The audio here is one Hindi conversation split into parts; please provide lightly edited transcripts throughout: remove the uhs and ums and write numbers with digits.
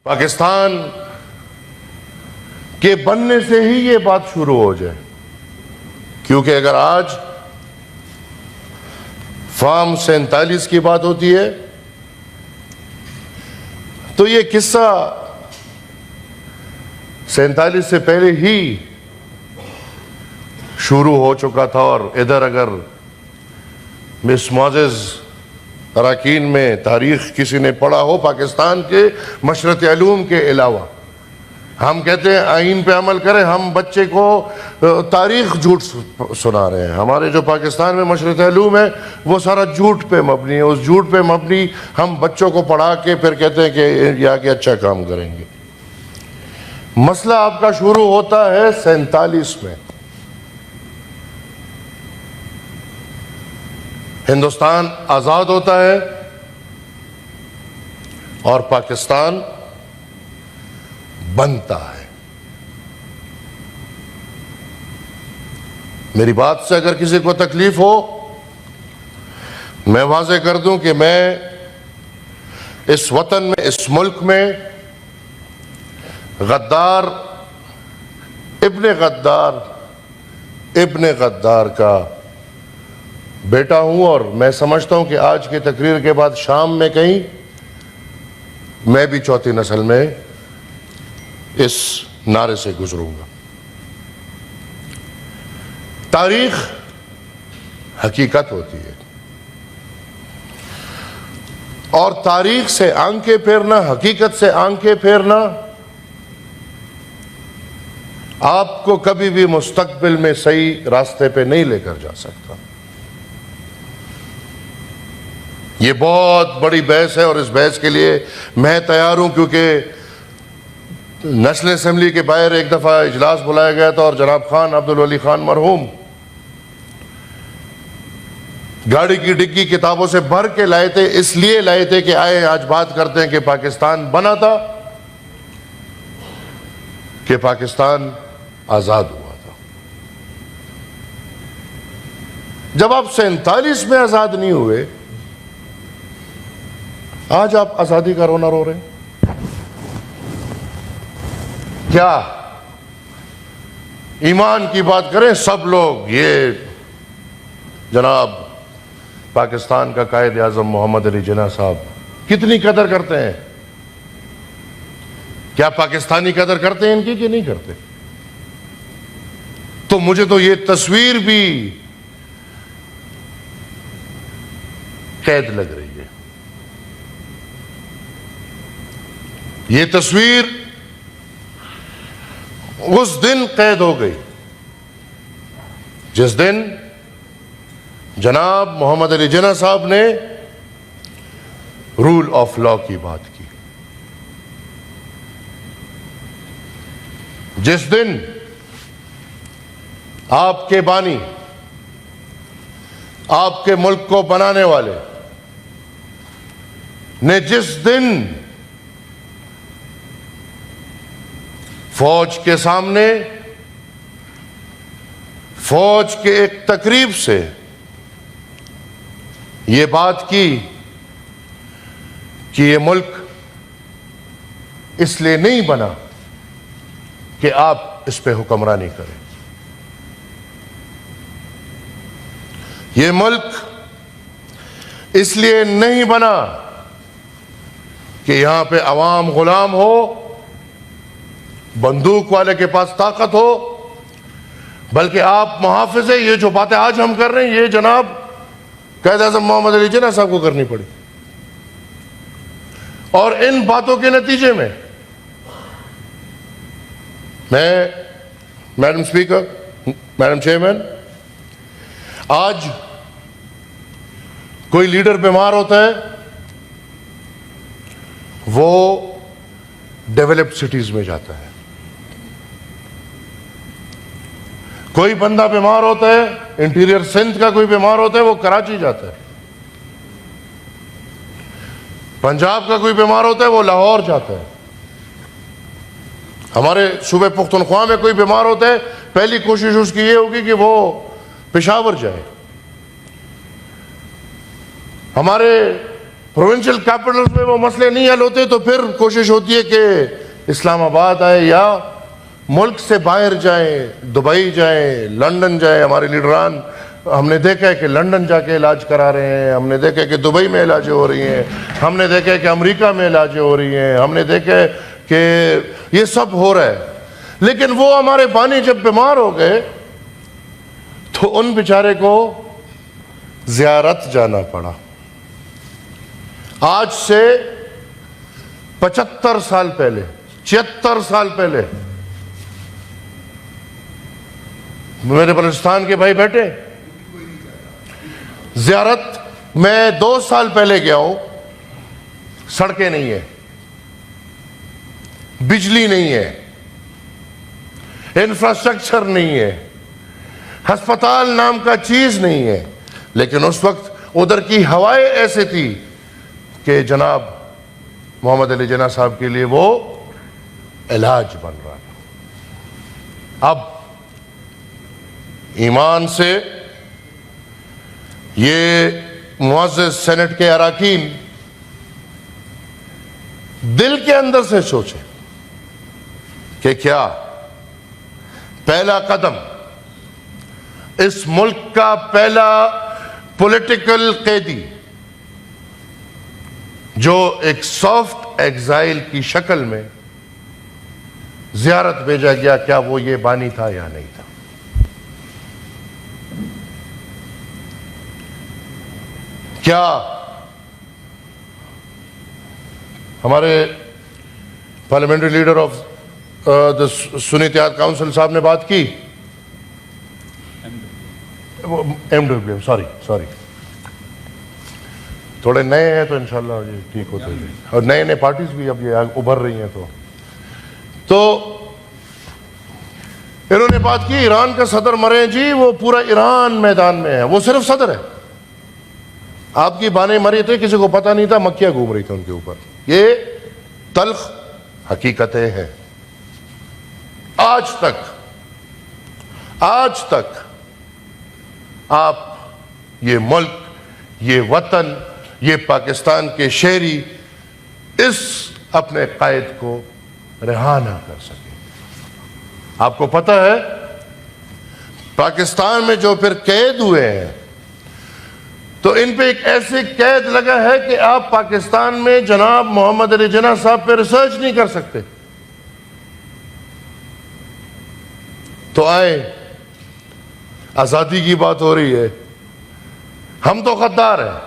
पाकिस्तान के बनने से ही ये बात शुरू हो जाए, क्योंकि अगर आज फार्म 47 की बात होती है तो ये किस्सा 47 से पहले ही शुरू हो चुका था। और इधर अगर मिस मोजेज अराकीन में तारीख किसी ने पढ़ा हो पाकिस्तान के मशरत अलूम के अलावा, हम कहते हैं आइन पे अमल करें, हम बच्चे को तारीख झूठ सुना रहे हैं। हमारे जो पाकिस्तान में मशरत अलूम है वो सारा झूठ पे मबनी है। उस झूठ पे मबनी हम बच्चों को पढ़ा के फिर कहते हैं कि यहाँ के अच्छा काम करेंगे। मसला आपका शुरू होता है 47 में। हिंदुस्तान आजाद होता है और पाकिस्तान बनता है। मेरी बात से अगर किसी को तकलीफ हो, मैं वाज़ेह कर दूं कि मैं इस वतन में, इस मुल्क में गद्दार इब्ने गद्दार का बेटा हूं। और मैं समझता हूं कि आज की तकरीर के बाद शाम में कहीं मैं भी चौथी नस्ल में इस नारे से गुजरूंगा। तारीख हकीकत होती है और तारीख से आंखें फेरना, हकीकत से आंखें फेरना आपको कभी भी मुस्तकबिल में सही रास्ते पे नहीं लेकर जा सकता। ये बहुत बड़ी बहस है और इस बहस के लिए मैं तैयार हूं, क्योंकि नेशनल असेंबली के बाहर एक दफा इजलास बुलाया गया था और जनाब खान अब्दुल वली खान मरहूम गाड़ी की डिग्गी किताबों से भर के लाए थे। इसलिए लाए थे कि आए आज बात करते हैं कि पाकिस्तान बना था, कि पाकिस्तान आजाद हुआ था। जब आप 47 में आजाद नहीं हुए, आज आप आजादी का रोना रो रहे हैं। क्या ईमान की बात करें सब लोग, ये जनाब पाकिस्तान का कायद आजम मोहम्मद अली जिन्ना साहब कितनी कदर करते हैं? क्या पाकिस्तानी कदर करते हैं इनकी कि नहीं करते? तो मुझे तो ये तस्वीर भी कैद लग रही है। ये तस्वीर उस दिन कैद हो गई जिस दिन जनाब मोहम्मद अली जिन्ना साहब ने रूल ऑफ लॉ की बात की, जिस दिन आपके बानी, आपके मुल्क को बनाने वाले ने जिस दिन फौज के सामने, फौज के एक तकरीब से ये बात की कि ये मुल्क इसलिए नहीं बना कि आप इस पे हुक्मरानी करें, ये मुल्क इसलिए नहीं बना कि यहां पे अवाम गुलाम हो, बंदूक वाले के पास ताकत हो, बल्कि आप मुहाफिज़े, ये जो बातें आज हम कर रहे हैं, ये जनाब कायद आज़म मोहम्मद अली जिन्ना साहब को करनी पड़ी। और इन बातों के नतीजे में मैं, मैडम स्पीकर, मैडम चेयरमैन, आज कोई लीडर बीमार होता है, वो डेवलप्ड सिटीज में जाता है। कोई बंदा बीमार होता है, इंटीरियर सिंध का कोई बीमार होता है, वो कराची जाता है। पंजाब का कोई बीमार होता है, वो लाहौर जाता है। हमारे सूबे पुख्तनख्वा में कोई बीमार होता है, पहली कोशिश उसकी ये होगी कि वो पेशावर जाए। हमारे प्रोविंशियल कैपिटल्स में वो मसले नहीं हल होते तो फिर कोशिश होती है कि इस्लामाबाद आए या मुल्क से बाहर जाएं, दुबई जाएं, लंदन जाएं। हमारे लीडरान हमने देखा है कि लंदन जाके इलाज करा रहे हैं, हमने देखा है कि दुबई में इलाजें हो रही हैं, हमने देखा है कि अमेरिका में इलाजें हो रही हैं, हमने देखा है कि ये सब हो रहा है। लेकिन वो हमारे बानी जब बीमार हो गए तो उन बेचारे को ज़ियारत जाना पड़ा। आज से 75 साल पहले, 76 साल पहले मेरे बलूचिस्तान के भाई बैठे, ज़ियारत मैं 2 साल पहले गया हूं, सड़कें नहीं है, बिजली नहीं है, इंफ्रास्ट्रक्चर नहीं है, अस्पताल नाम का चीज नहीं है। लेकिन उस वक्त उधर की हवाएं ऐसी थी कि जनाब मोहम्मद अली जिन्ना साहब के लिए वो इलाज बन रहा था। अब ईमान से ये मुअज़्ज़ज़ सेनेट के अराकीन दिल के अंदर से सोचे कि क्या पहला कदम, इस मुल्क का पहला पॉलिटिकल कैदी जो एक सॉफ्ट एग्जाइल की शक्ल में जियारत भेजा गया, क्या वो ये बानी था या नहीं था? क्या हमारे parliamentary leader of the Sunni Ittehad Council साहब ने बात की, MWM, सॉरी थोड़े नए हैं तो इंशाल्लाह ये ठीक होते हैं, और नए नए पार्टीज भी अब ये उभर रही हैं। तो इन्होंने बात की, ईरान का सदर मरे जी, वो पूरा ईरान मैदान में है, वो सिर्फ सदर है। आपकी बाने मरे थे, किसी को पता नहीं था, मक्खियां घूम रही थी उनके ऊपर। ये तल्ख हकीकतें हैं। आज तक आप ये मुल्क, ये वतन, ये पाकिस्तान के शहरी इस अपने कायद को रिहा ना कर सके। आपको पता है पाकिस्तान में जो फिर कैद हुए हैं, तो इन पे एक ऐसी कैद लगा है कि आप पाकिस्तान में जनाब मोहम्मद अली जिन्ना साहब पे रिसर्च नहीं कर सकते। तो आए, आजादी की बात हो रही है, हम तो गद्दार हैं,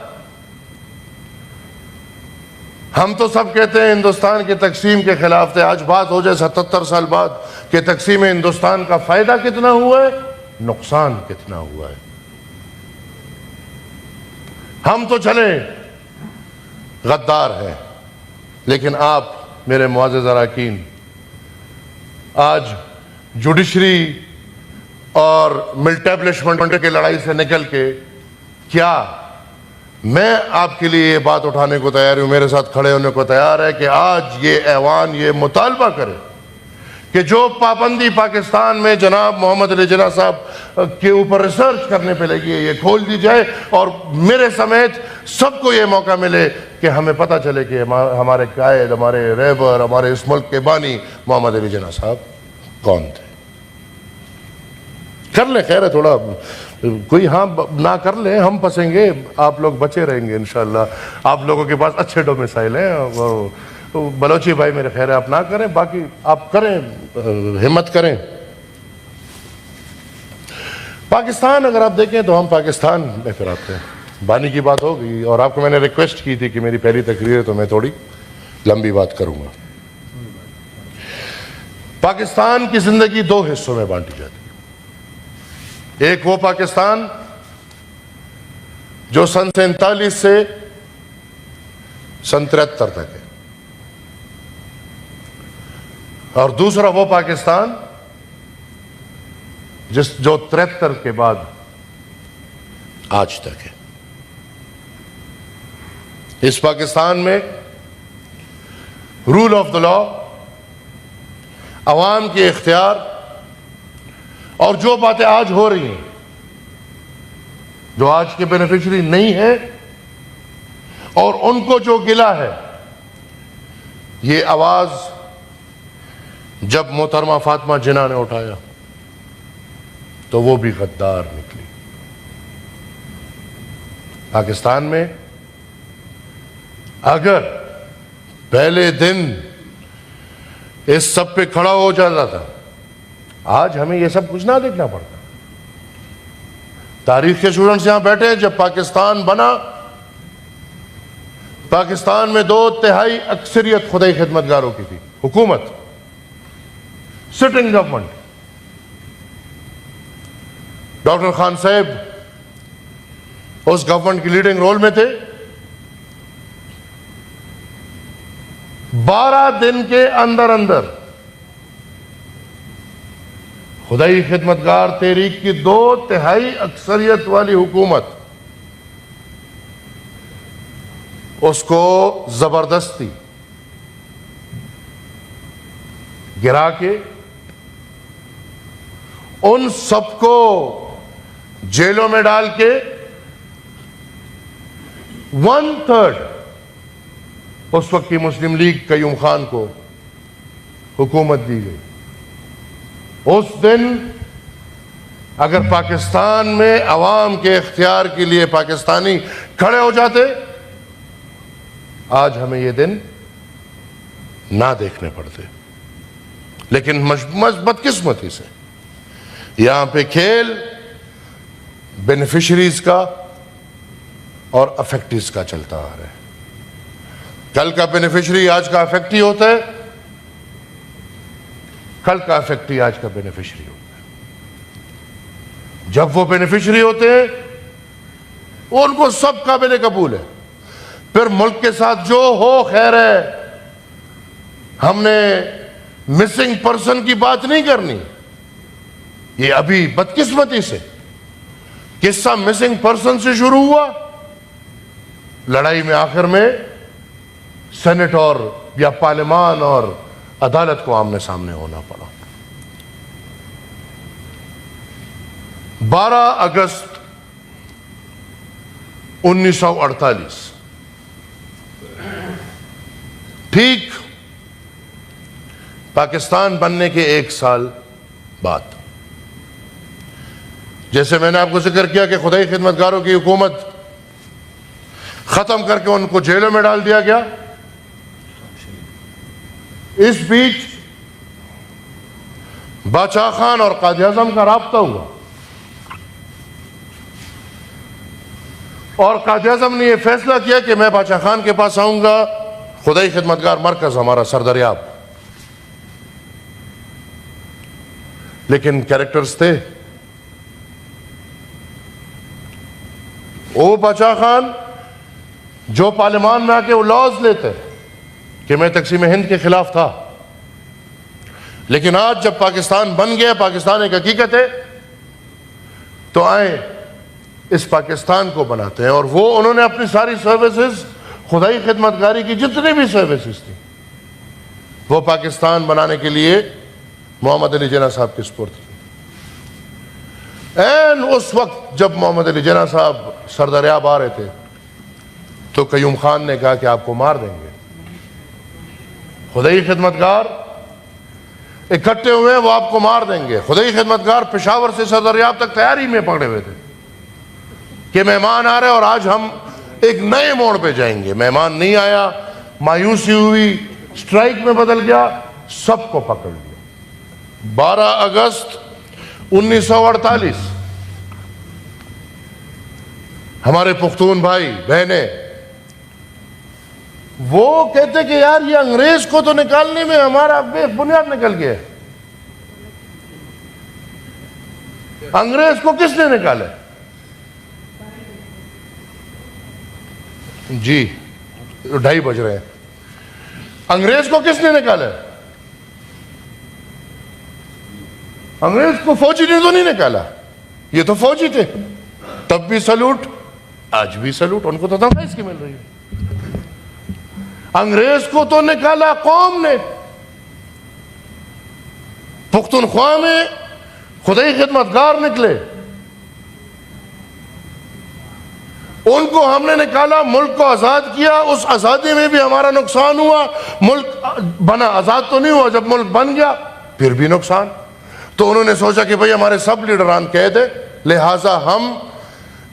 हम तो सब कहते हैं हिंदुस्तान की तकसीम के खिलाफ थे। आज बात हो जाए 77 साल बाद कि तकसीम हिंदुस्तान का फायदा कितना हुआ है, नुकसान कितना हुआ है। हम तो चले गद्दार हैं, लेकिन आप मेरे मुअज़्ज़ज़ अराकीन आज जुडिशरी और मिलिटेबलिशमेंट की लड़ाई से निकल के, क्या मैं आपके लिए ये बात उठाने को तैयार हूं, मेरे साथ खड़े होने को तैयार है कि आज ये ऐवान ये मुतालबा करे कि जो पाबंदी पाकिस्तान में जनाब मोहम्मद अली जिन्ना साहब के ऊपर रिसर्च करने पे लगी है, ये खोल दी जाए और मेरे समेत सबको ये मौका मिले कि हमें पता चले कि हमारे कायद, हमारे रहबर, हमारे इस मुल्क के बानी मोहम्मद अली जिन्ना साहब कौन थे। कर ले, खैर है, थोड़ा कोई हाँ ना कर ले, हम फंसेंगे, आप लोग बचे रहेंगे इंशाल्लाह। आप लोगों के पास अच्छे डोमिसाइल हैं। तो बलोची भाई मेरे खैर है, आप ना करें, बाकी आप करें, हिम्मत करें। पाकिस्तान अगर आप देखें तो हम पाकिस्तान में फिर आते हैं, बानी की बात हो गई, और आपको मैंने रिक्वेस्ट की थी कि मेरी पहली तकरीर है तो मैं थोड़ी लंबी बात करूंगा। पाकिस्तान की जिंदगी 2 हिस्सों में बांटी जाती है। एक वो पाकिस्तान जो सन 47 से सन 73 तक है, और दूसरा वो पाकिस्तान जो 73 के बाद आज तक है। इस पाकिस्तान में रूल ऑफ द लॉ, अवाम के इख्तियार, और जो बातें आज हो रही हैं, जो आज के बेनिफिशियरी नहीं है, और उनको जो गिला है, ये आवाज जब मोहतरमा फातिमा जिन्ना ने उठाया तो वो भी गद्दार निकली। पाकिस्तान में अगर पहले दिन इस सब पे खड़ा हो जाता था, आज हमें ये सब कुछ ना देखना पड़ता। तारीख के स्टूडेंट्स यहां बैठे हैं, जब पाकिस्तान बना, पाकिस्तान में 2/3 अक्सरियत खुदाई खिदमतगारों की थी, हुकूमत, सिटिंग गवर्नमेंट। डॉक्टर खान साहब उस गवर्नमेंट की लीडिंग रोल में थे। 12 दिन के अंदर अंदर खुदाई खिदमतगार तहरीक की 2/3 अक्सरियत वाली हुकूमत उसको जबरदस्ती गिरा के उन सबको जेलों में डाल के 1/3 उस वक्त की मुस्लिम लीग कयूम खान को हुकूमत दी गई। उस दिन अगर पाकिस्तान में अवाम के इख्तियार के लिए पाकिस्तानी खड़े हो जाते, आज हमें ये दिन ना देखने पड़ते। लेकिन बदकिस्मती से यहां पे खेल बेनिफिशरीज का और अफेक्टीज का चलता आ रहा है। कल का बेनिफिशरी आज का अफेक्टी होता है, कल का अफेक्टी आज का बेनिफिशरी होता है। जब वो बेनिफिशरी होते हैं उनको सब काबिल कबूल है, फिर मुल्क के साथ जो हो खैर है। हमने मिसिंग पर्सन की बात नहीं करनी। ये अभी बदकिस्मती से किस्सा मिसिंग पर्सन से शुरू हुआ, लड़ाई में आखिर में सेनेट और या पार्लियामान और अदालत को आमने सामने होना पड़ा। 12 अगस्त 1948, ठीक पाकिस्तान बनने के 1 साल बाद, जैसे मैंने आपको जिक्र किया कि खुदाई खिदमतगारों की हुकूमत खत्म करके उनको जेलों में डाल दिया गया। इस बीच बादशाह खान और कायद आज़म का राब्ता हुआ और कायद आज़म ने यह फैसला किया कि मैं बादशाह खान के पास आऊंगा, खुदाई खिदमतगार मरकज हमारा सरदरियाब। लेकिन कैरेक्टर्स थे। वो बादशाह खान जो पार्लियामान में आके वो लॉज लेते कि मैं तकसीम हिंद के खिलाफ था, लेकिन आज जब पाकिस्तान बन गया, पाकिस्तान एक हकीकत है, तो आए इस पाकिस्तान को बनाते हैं। और वो उन्होंने अपनी सारी सर्विसेज, खुदाई खिदमतगारी की जितनी भी सर्विसेज थी, वो पाकिस्तान बनाने के लिए मोहम्मद अली जिन्ना साहब के सुपुर्द की। एन उस वक्त जब मोहम्मद अली जिन्ना साहब सरदरियाब आ रहे थे तो कयूम खान ने कहा कि आपको मार देंगे। खुदाई खिदमतगार इकट्ठे हुए, वो आपको मार देंगे। खुदाई खिदमतगार पेशावर से सरदरियाब तक तैयारी में पकड़े हुए थे कि मेहमान आ रहे और आज हम एक नए मोड़ पे जाएंगे। मेहमान नहीं आया, मायूसी हुई, स्ट्राइक में बदल गया, सबको पकड़ लिया। 12 अगस्त 1948 हमारे पुख्तून भाई बहने वो कहते कि यार ये अंग्रेज को तो निकालने में हमारा बेबुनियाद निकल गया। अंग्रेज को किसने निकाला? जी 2:30 बज रहे हैं। अंग्रेज को किसने निकाला? अंग्रेज को फौजी ने तो नहीं निकाला, ये तो फौजी थे। तब भी सैल्यूट, आज भी सैल्यूट, उनको तो तनख्वाह इसकी मिल रही है। अंग्रेज को तो निकाला कौम ने। पुख्तनख्वा में खुदाई खिदमतगार निकले, उनको हमने निकाला, मुल्क को आजाद किया। उस आजादी में भी हमारा नुकसान हुआ। मुल्क बना, आजाद तो नहीं हुआ। जब मुल्क बन गया फिर भी नुकसान। तो उन्होंने सोचा कि भाई हमारे सब लीडरान कैद है, लिहाजा हम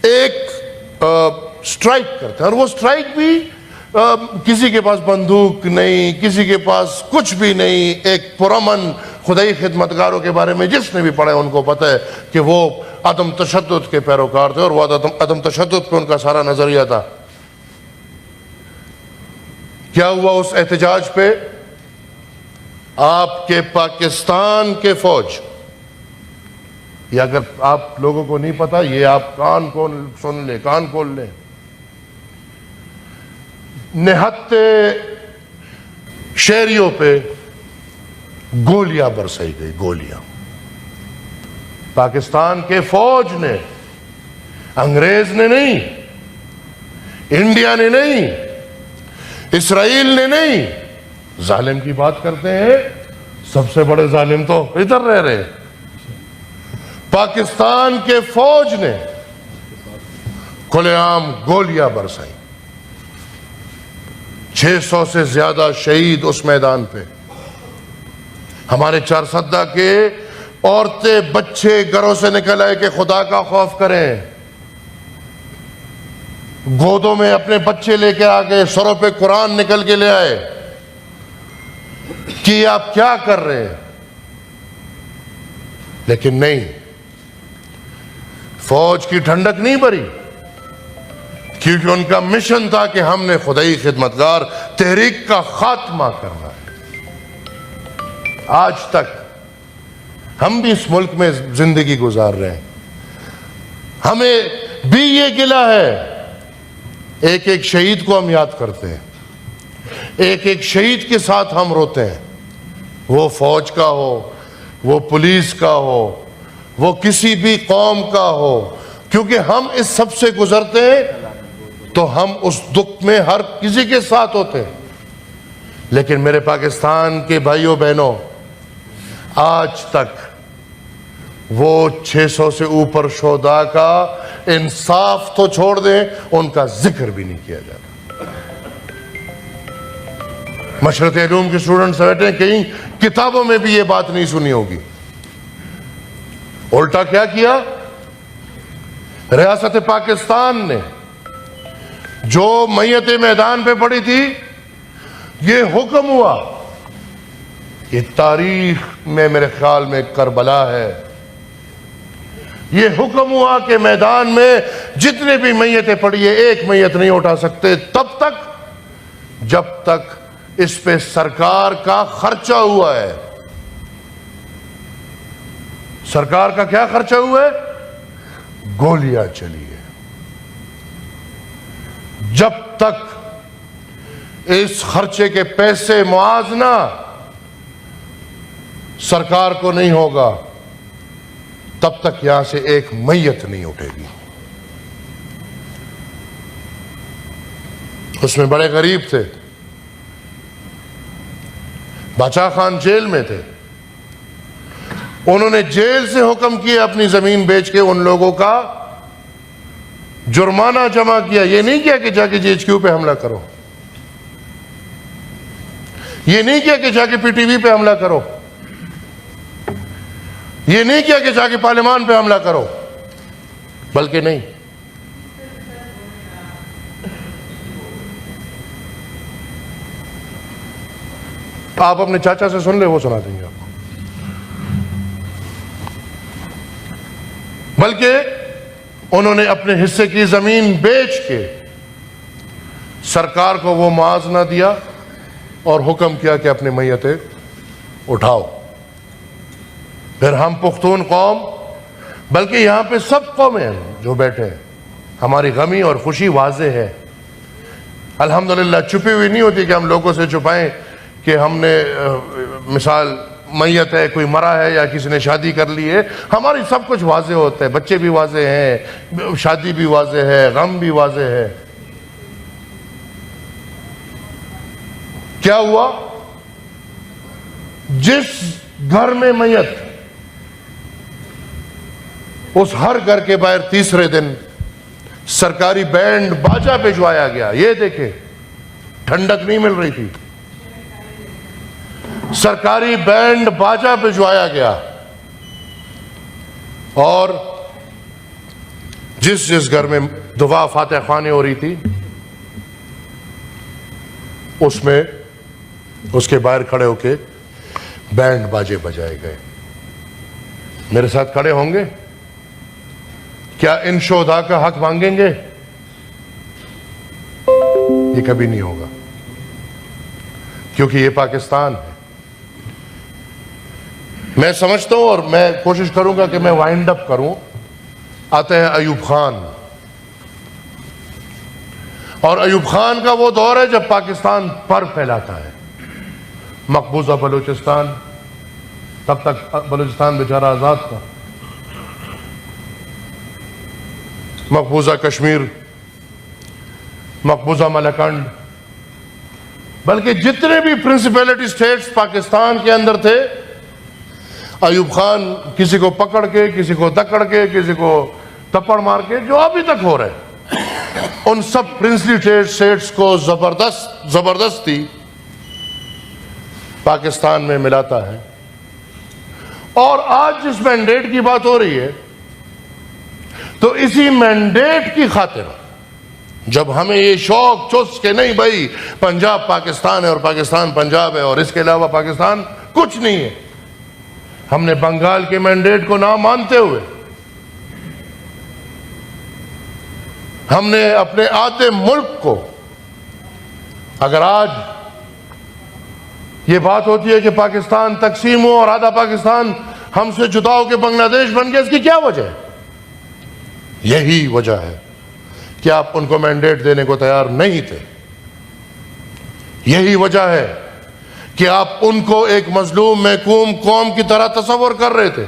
एक स्ट्राइक करते हैं। और वो स्ट्राइक भी किसी के पास बंदूक नहीं, किसी के पास कुछ भी नहीं, एक पुरअमन खुदाई खिदमतगारों के बारे में जिसने भी पढ़ा है उनको पता है कि वो अदम तशद्दुद के पैरोकार थे और वो अदम तशद्दुद पे उनका सारा नजरिया था। क्या हुआ उस एहतजाज पे? आपके पाकिस्तान के फौज, या अगर आप लोगों को नहीं पता, ये आप कान खोल सुन ले, कान खोल ले, निहत्ते शहरियों पे गोलियां बरसाई गई, गोलियां। पाकिस्तान के फौज ने, अंग्रेज ने नहीं, इंडिया ने नहीं, इसराइल ने नहीं, जालिम की बात करते हैं, सबसे बड़े जालिम तो इधर रह रहे। पाकिस्तान के फौज ने खुलेआम गोलियां बरसाई। 600 से ज्यादा शहीद उस मैदान पे। हमारे चारसद्दा के औरतें बच्चे घरों से निकल आए कि खुदा का खौफ करें। गोदों में अपने बच्चे लेके आ गए, सरों पे कुरान निकल के ले आए कि आप क्या कर रहे हैं। लेकिन नहीं, फौज की ठंडक नहीं भरी, क्योंकि उनका मिशन था कि हमने खुदाई खिदमतगार तहरीक का खात्मा करना है। आज तक हम भी इस मुल्क में जिंदगी गुजार रहे हैं, हमें भी ये गिला है। एक एक शहीद को हम याद करते हैं, एक एक शहीद के साथ हम रोते हैं। वो फौज का हो, वो पुलिस का हो, वो किसी भी कौम का हो, क्योंकि हम इस सब से गुजरते हैं तो हम उस दुख में हर किसी के साथ होते हैं। लेकिन मेरे पाकिस्तान के भाइयों बहनों, आज तक वो 600 से ऊपर शोदा का इंसाफ तो छोड़ दें, उनका जिक्र भी नहीं किया जाता। मशरत उलूम के स्टूडेंट्स बैठे, कहीं किताबों में भी ये बात नहीं सुनी होगी। उल्टा क्या किया? रियासत पाकिस्तान ने जो मैयतें मैदान पे पड़ी थी, ये हुक्म हुआ, ये तारीख में मेरे ख्याल में करबला है, ये हुक्म हुआ कि मैदान में जितने भी मैयतें पड़ी है, एक मैयत नहीं उठा सकते तब तक जब तक इस पे सरकार का खर्चा हुआ है। सरकार का क्या खर्चा हुआ है? गोलियां चली है। जब तक इस खर्चे के पैसे मुआवजा सरकार को नहीं होगा, तब तक यहां से एक मैयत नहीं उठेगी। उसमें बड़े गरीब थे, बादशाह खान जेल में थे, उन्होंने जेल से हुक्म किया अपनी जमीन बेच के उन लोगों का जुर्माना जमा किया। ये नहीं किया कि जाके जीएचक्यू पे हमला करो, ये नहीं किया कि जाके पीटीवी पे हमला करो, ये नहीं किया कि जाके पार्लियामान पे हमला करो, बल्कि नहीं, आप अपने चाचा से सुन ले, वो सुना देंगे आपको। बल्कि उन्होंने अपने हिस्से की जमीन बेच के सरकार को वो मुआवजा दिया और हुक्म किया कि अपनी मैयतें उठाओ। फिर हम पुख्तून कौम, बल्कि यहां पे सब कौमें जो बैठे हैं, हमारी गमी और खुशी वाज़े है अल्हम्दुलिल्लाह। छुपी हुई नहीं होती कि हम लोगों से छुपाएं कि हमने मिसाल मैयत है, कोई मरा है या किसी ने शादी कर ली है। हमारी सब कुछ वाज़े होता है, बच्चे भी वाज़े हैं, शादी भी वाज़े है, गम भी वाज़े है। क्या हुआ? जिस घर में मैयत, उस हर घर के बाहर तीसरे दिन सरकारी बैंड बाजा भिजवाया गया। ये देखें, ठंडक नहीं मिल रही थी, सरकारी बैंड बाजा भिजवाया गया। और जिस जिस घर में दुआ फातिहा ख्वानी हो रही थी, उसमें उसके बाहर खड़े होके बैंड बाजे बजाए गए। मेरे साथ खड़े होंगे? क्या इन शोधा का हक मांगेंगे? ये कभी नहीं होगा, क्योंकि ये पाकिस्तान है। मैं समझता हूं और मैं कोशिश करूंगा कि मैं वाइंड अप करूं। आते हैं अयूब खान, और अयूब खान का वो दौर है जब पाकिस्तान पर फैलाता है। मकबूजा बलूचिस्तान, तब तक बलूचिस्तान बेचारा आजाद था। मकबूजा कश्मीर, मकबूजा मलकंड, बल्कि जितने भी प्रिंसिपैलिटी स्टेट्स पाकिस्तान के अंदर थे, अयूब खान किसी को पकड़ के, किसी को दकड़ के, किसी को थप्पड़ मार के, जो अभी तक हो रहे हैं, उन सब प्रिंसली स्टेट्स को जबरदस्ती पाकिस्तान में मिलाता है। और आज जिस मैंडेट की बात हो रही है, तो इसी मैंडेट की खातिर जब हमें ये शौक चुस के नहीं भाई पंजाब पाकिस्तान है और पाकिस्तान पंजाब है और इसके अलावा पाकिस्तान कुछ नहीं है, हमने बंगाल के मैंडेट को ना मानते हुए हमने अपने आधे मुल्क को, अगर आज ये बात होती है कि पाकिस्तान तकसीम हो और आधा पाकिस्तान हमसे जुदा होकर बांग्लादेश बन गया, इसकी क्या वजह है? यही वजह है कि आप उनको मैंडेट देने को तैयार नहीं थे। यही वजह है कि आप उनको एक मजलूम महकूम कौम की तरह तस्वर कर रहे थे।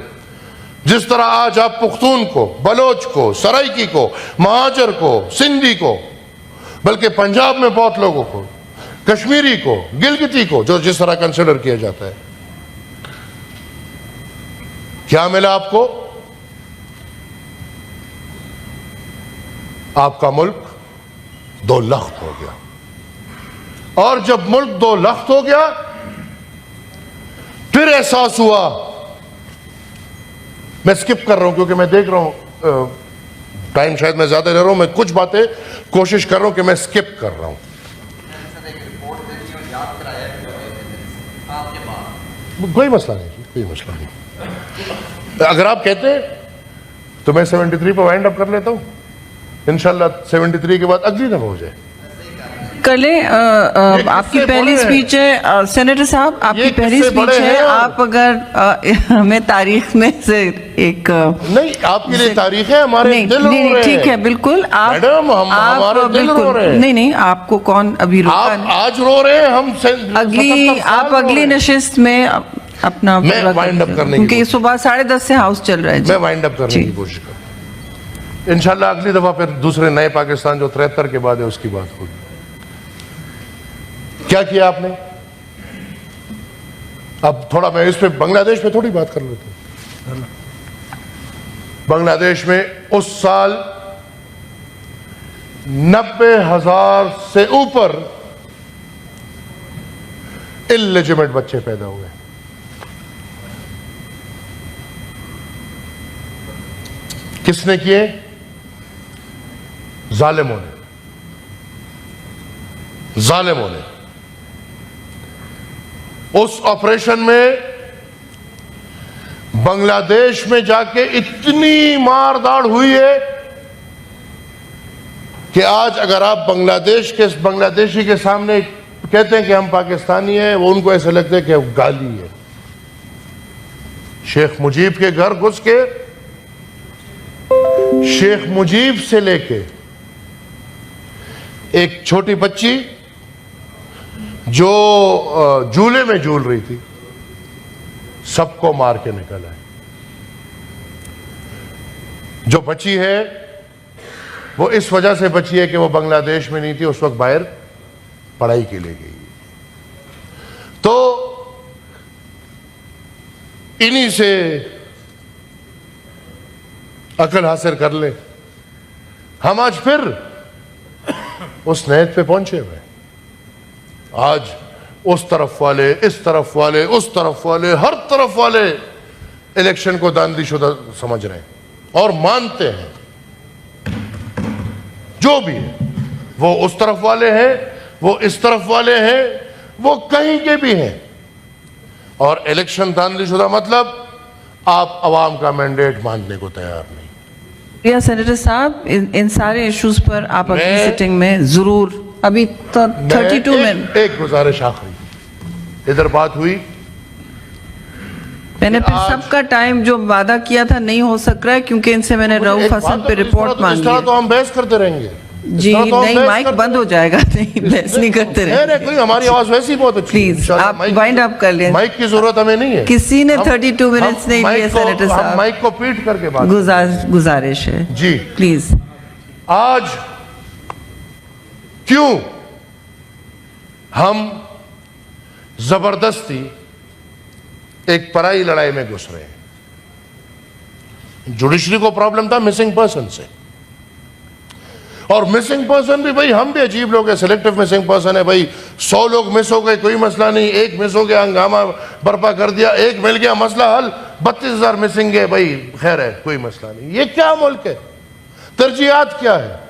जिस तरह आज आप पुख्तून को, बलोच को, सराइकी को, महाजर को, सिंधी को, बल्कि पंजाब में बहुत लोगों को, कश्मीरी को, गिलगिती को, जो जिस तरह कंसिडर किया जाता है, क्या मिला आपको? आपका मुल्क दो लख्त हो गया। और जब मुल्क दो लख्त हो गया, फिर एहसास हुआ, मैं स्किप कर रहा हूं क्योंकि मैं देख रहा हूं टाइम शायद मैं ज्यादा ले रहा हूं, मैं कुछ बातें कोशिश कर रहा हूं कि मैं स्किप कर रहा हूं। कोई मसला नहीं, कोई मसला नहीं। अगर आप कहते तो मैं 73 पर वाइंड अप कर लेता हूं, इंशाल्लाह 73 के बाद अगली दफा हो जाए। कर ले। आपकी पहली स्पीच है सेनेटर साहब, आपकी पहली स्पीच है। आप अगर हमें तारीख में से एक नहीं, आपके लिए तारीख है, हमारे नहीं, दिल रो रहे हैं। ठीक है, बिल्कुल। आप मैडम, हमारे दिल रो रहे हैं। नहीं, आपको कौन अभी रोका? आप आज रो रहे हैं, हम अगली नशिस्त में अपना मैं वाइंड अप करने क्योंकि सुबह 10:30 से हाउस चल रहा है। मैं वाइंड अप करने की कोशिश करूँ। इंशाल्लाह अगली दफा फिर दूसरे नए पाकिस्तान जो 73 के बाद है उसकी बात होगी। क्या किया आपने? अब थोड़ा मैं इस पे बांग्लादेश पे थोड़ी बात कर लेता हूं। बांग्लादेश में उस साल 90,000 से ऊपर इल्लेजिमेट बच्चे पैदा हुए। किसने किए? जालिमों ने, जालिमों ने। उस ऑपरेशन में बांग्लादेश में जाके इतनी मारदाड़ हुई है कि आज अगर आप बांग्लादेशी के सामने कहते हैं कि हम पाकिस्तानी हैं, वो उनको ऐसा लगता है कि वो गाली है। शेख मुजीब के घर घुस के शेख मुजीब से लेके एक छोटी बच्ची जो झूले में झूल रही थी, सबको मार के निकला है। जो बची है वो इस वजह से बची है कि वो बांग्लादेश में नहीं थी, उस वक्त बाहर पढ़ाई के लिए गई। तो इन्हीं से अकल हासिल कर ले हम आज फिर उस नैत पे पहुंचे हुए हैं। आज उस तरफ वाले, इस तरफ वाले, उस तरफ वाले, हर तरफ वाले इलेक्शन को दांदीशुदा समझ रहे हैं और मानते हैं। जो भी है, वो उस तरफ वाले हैं, वो इस तरफ वाले हैं, वो कहीं के भी हैं। और इलेक्शन दांदीशुदा मतलब आप अवाम का मैंडेट मानने को तैयार नहीं। या सेनेटर साहब, इन सारे इश्यूज पर आप अपनी मैं- सिटिंग में जरूर, अभी तो 32 मिनट, एक गुजारिश आखिरी, इधर बात हुई, मैंने फिर आज- सबका टाइम जो वादा किया था नहीं हो सक रहा है क्योंकि इनसे मैंने रऊफ एक हसन बात पे तो इस रिपोर्ट तरह मांगी है। तो हम बहस करते रहेंगे। जी नहीं, माइक बंद हो जाएगा, नहीं बहस नहीं करते रहे। कोई हमारी आवाज वैसी बहुत अच्छी है। प्लीज इंशाल्लाह आप माइक- वाइंड अप कर लें। माइक की जरूरत हमें नहीं है। किसी ने हम- 32 मिनट्स हम नहीं माइक लिए को- सेनेटर हम साहब, माइक को पीट करके बात गुजारिश है जी। प्लीज। आज क्यों हम जबरदस्ती एक पराई लड़ाई में घुस रहे हैं? जुडिशरी को प्रॉब्लम था मिसिंग पर्सन से, और मिसिंग पर्सन भी भाई, हम भी अजीब लोग हैं, सिलेक्टिव मिसिंग पर्सन है भाई। 100 लोग मिस हो गए, कोई मसला नहीं, एक मिस हो गया, हंगामा बर्पा कर दिया, एक मिल गया, मसला हल। 32,000 मिसिंग है भाई, खैर है, कोई मसला नहीं। ये क्या मुल्क है? तरजीहात क्या है?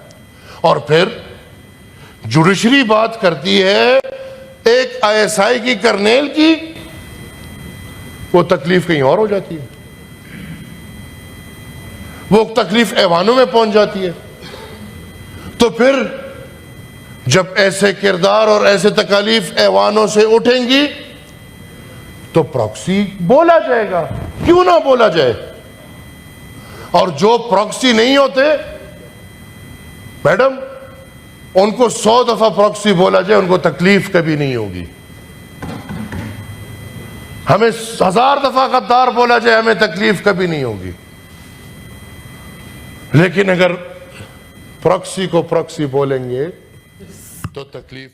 और फिर जुडिशरी बात करती है एक ISI की, कर्नेल की, वो तकलीफ कहीं और हो जाती है, वो तकलीफ ऐवानों में पहुंच जाती है। तो फिर जब ऐसे किरदार और ऐसे तकालीफ ऐवानों से उठेंगी तो प्रॉक्सी बोला जाएगा, क्यों ना बोला जाए। और जो प्रॉक्सी नहीं होते मैडम, उनको 100 दफा प्रॉक्सी बोला जाए, उनको तकलीफ कभी नहीं होगी। हमें 1000 दफा गद्दार बोला जाए, हमें तकलीफ कभी नहीं होगी। लेकिन अगर प्रॉक्सी को प्रॉक्सी बोलेंगे तो तकलीफ